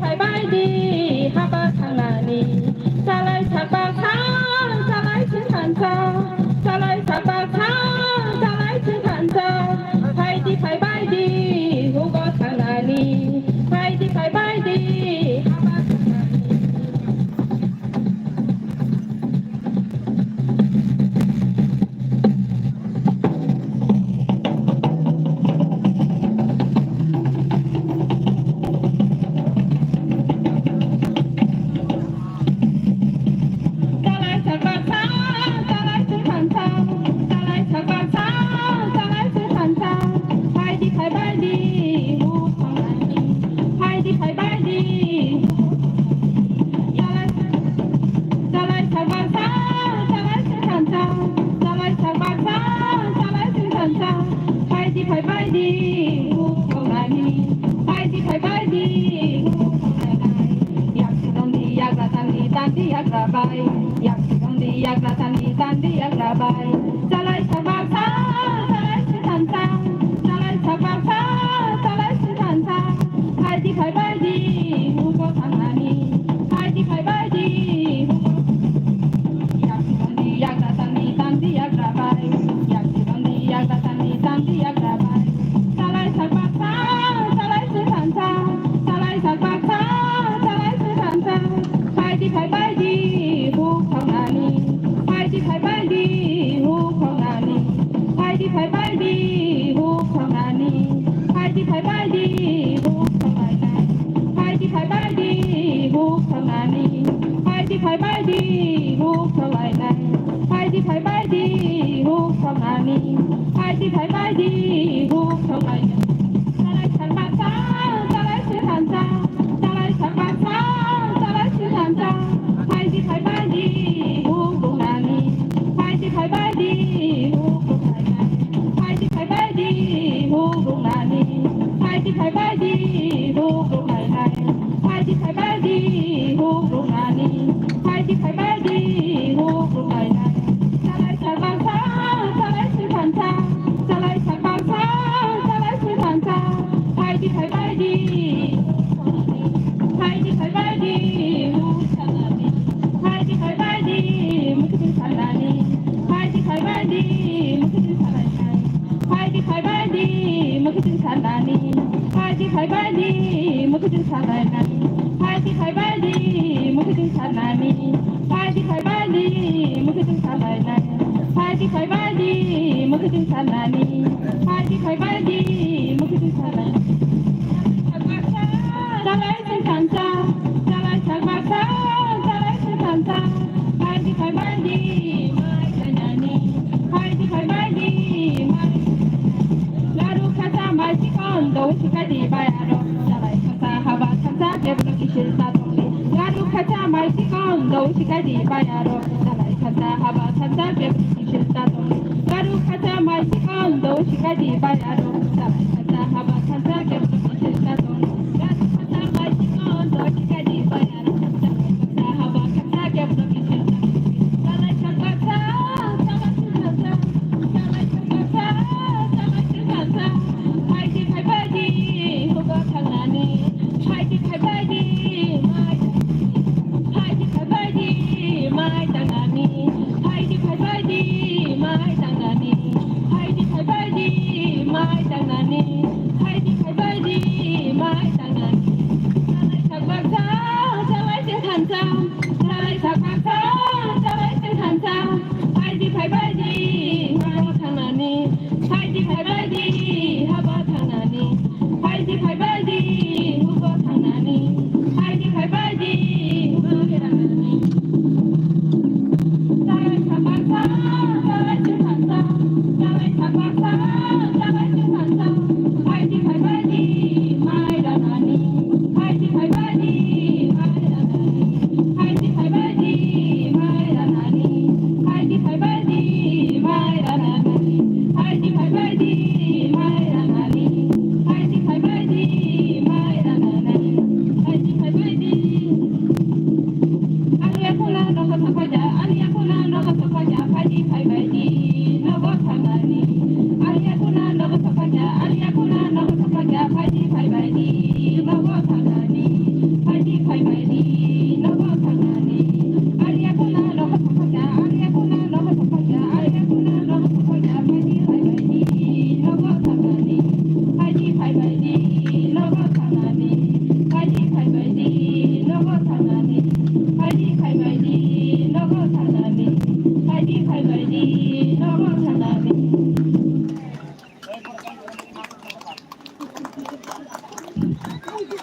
फायबायदि हाबा थांनानै जालाय साबासा जालाय सिनखानसा जालाय साबासा जालाय सिनखानसा फायदि फायबायदि हुगा थांनानै फायदि फायबायदि हाबा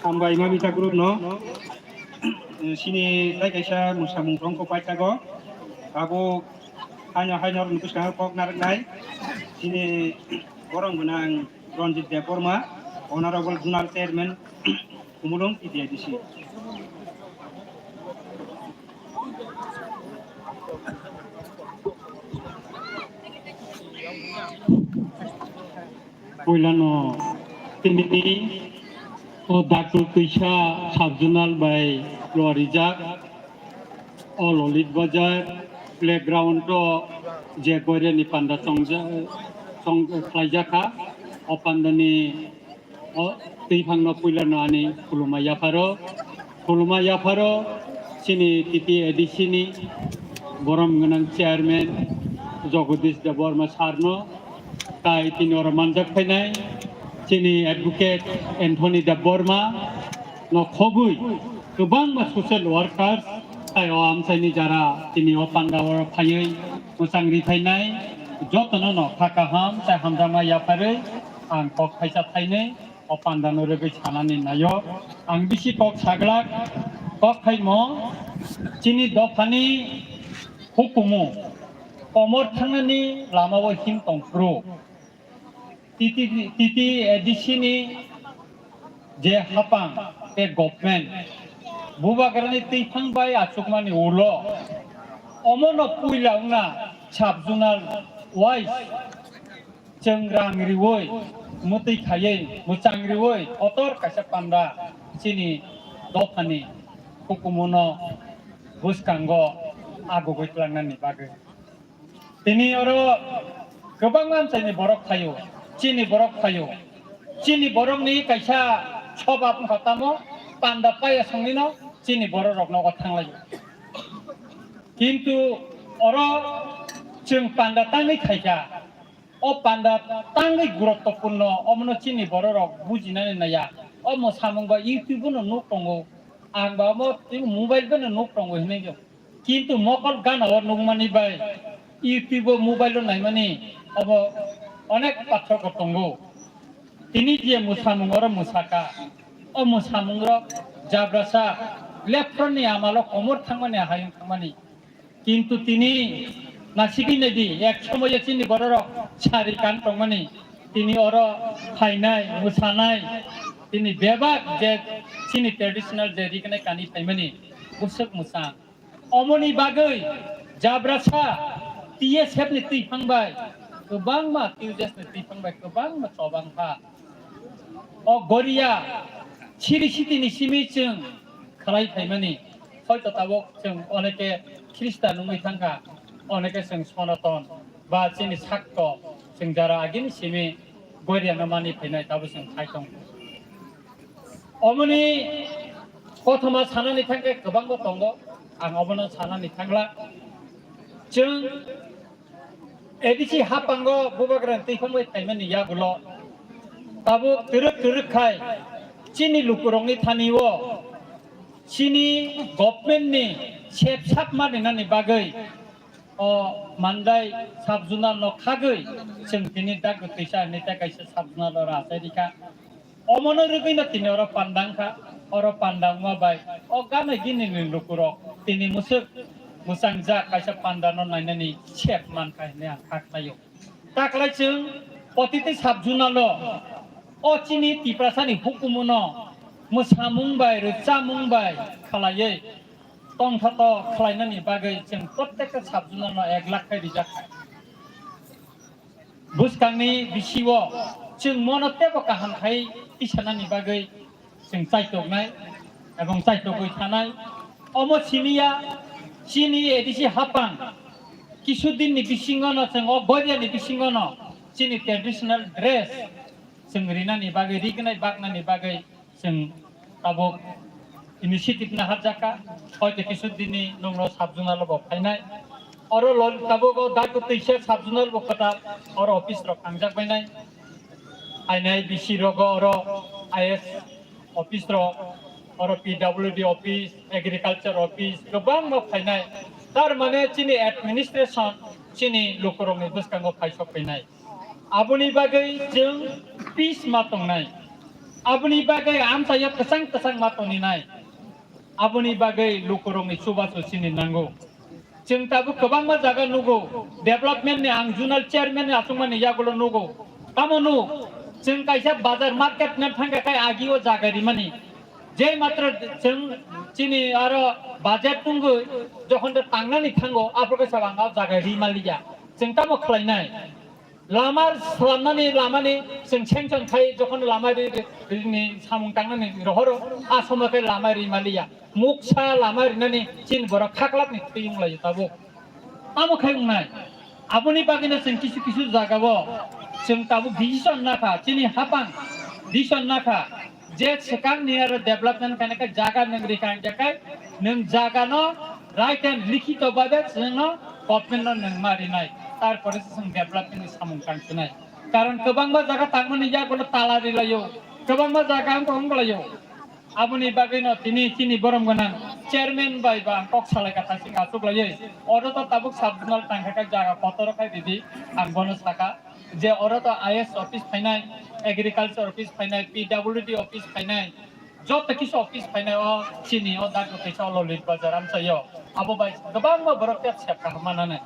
Ambai mamita group no sini tai kaisa musamung rongko paitago abo hanya nukus kang kok narik nai sini borong benang Ronjit Deborma Honorable Zonal Chairman Kumulong IDIDC. Poilano tinini o Dr. Tisha Subjonal by Lorijak o Lolit Bazar playground to je Korea ni panda song Klajaka o pandani o Tipang no Poilano ani Kulumaya Faro sini titi edisini borom ngenang chairman Jagadish Deborma Sarno tai tini orang manjak penai sini advocate Anthony Deborma no khobui kebang ma social workers tai am saini jara tini opanda or phayai musangri thainai jotono no phakaham tai hamdama yapare ang kok phaisa thaine opanda no rebe chanani nayo ang bisi kok saglak kok khaimo sini dofani hukumu komor thangani lamawo him tongpro titi edisini je hapang te government bubagarani tifang bai achukmani ulo omono puilauna sabjunal wais cengrangri woi muti khaye muchangri woi otor kaisa panda sini dofani hukumono buskango ago goitlangani bage tini oro gobang mansani borok khayo chini borok ni kaisa chobab khatamo panda paya songnino chini borok rok nogo thanglayo kintu oro chung panda tangi khaika o panda tangi guruttopurno omno chini borok rok bujinani naya omo samungba youtube no nuk tongo angba mo mobile no nuk tongo hinegyo kintu mokol gana or nugmani bai YouTube mobile no naimani abo অনেক পার্থক্য তঙ্গো তিনি যে মুসামুংর মুসাকা ও মুসামুংর জাব্রাসা লেফটনি আমালো কমর থাংমানি হায়ং থাংমানি কিন্তু তিনি নাসিকি নেদি এক সময়ে চিনি বড়র সারি কান তংমানি তিনি অর ফাইনাই মুসানাই তিনি বেবাক যে চিনি ট্রেডিশনাল যে রিকনে কানি ফাইমানি উসক মুসা অমনি বাগৈ জাব্রাসা টিয়ে সেপনি তুই ফাংবাই kebang ma tiujas na tipang bai kebang ma sobang pa o goria chiri siti ni simi chung khalai thaimani hoyto tabok chung oneke Christian nungui thangka oneke chung sonaton ba chini sakto chung jara agin simi goria na mani phainai tabu chung thaitong omoni kothoma sanani thangke kebang bo tongo ang obono sanani thangla chung edisi hapango bubagran tifangwe taimani yagulo tabu turuk khai chini lukurongni thaniwo chini government ni sepsap marinani bagai o mandai sabjunal no khagoi chung tini dak tisa nita kaisa sabjunal ora asaidika omono rugina tini ora pandangkha ora pandangma bai o gana gini ni lukurok tini musuk musangja kaisa pandano nainani chep man kaine khaknayo taklai chung potiti sabjunalo o chini tiprasani hukumuno musamung bai ruchamung bai khalaye tongthato khlainani bagai chung prottekta sabjunalo 1 lakh kai rijak buskangni bisiwo chung monotebo kaham khai tisanani bagai chung chaitoknai ebong chaitokoi thanai omo chiniya chini edisi hapang kisudin ni bisingono chung o goria ni bisingono chini traditional dress chung rina ni bagai rignai bakna ni bagai chung abo initiative na hajaka hoyto kisudin ni nongro sabjunalo bo phainai oro lol tabo go daku tise sabjunal bo kata oro office ro kangjak bainai ainai bisi rogo oro is office ro oro PWD office agriculture office gobang mo phainai tar mane chini administration chini lokorong ni buskango phaisok phainai aboni bagai jeng peace ma tongnai Aboni bagai am saya kesang matoni nai. Aboni bagai lukurong isuba sini nanggo. Jeng tabu kebang ma jaga nugo. Development ni ang junal chairman ni asung mani ya gulo nugo. Kamu nu. Jeng kaisa bazar market na thangka kai agi o jaga di mani. Jai matra jeng sini aro bazar tunggu. Jokon de tangna ni thango. Apo ke sabang au jaga di maliya. Jeng tamu khlai nai. Lamar selamani lamani sing chengchon kai jokon lamari ni samung tangani rohoro asoma kai lamari malia muksa lamari nani chin bora khaklap ni tiyung lai tabo amo kai ungnai aboni bagina sing kisu jagabo sing tabu vision nakha chini hapang vision nakha je sekang ni aro development kanaka jaga nangri kan jakai nang jaga no right and likhito bade sino government no nang mari nai তারপরে development সামুংকাং নাই কারণ গোবাংবা জায়গা তাংমনি যা কোনো তালা দিলাইও গোবাংবা জায়গা আং কম গলাইও আপনি বাগিন তিনি চিনি বরম গনাং চেয়ারম্যান বাই বা কক সালাই কথা সিং আসুক লাইয়ে অরত তাবুক সাবজনাল টাঙ্কাকা জায়গা কত রকাই দিদি আং বনস টাকা যে অরত আইএস অফিস ফাইনাই এগ্রিকালচার অফিস ফাইনাই পিডব্লিউডি অফিস ফাইনাই যত কিছু অফিস ফাইনাই ও চিনি ও দাগ কেসা ললিত বাজার আম চাইও আবো by গোবাংবা Borok সেপকা মানানে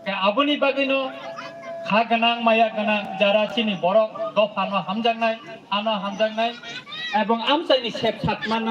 aboni bagino ha ganang maya ganang jara chini borok dofano hamjangnai ano hamjangnai ebong amsaini sep satman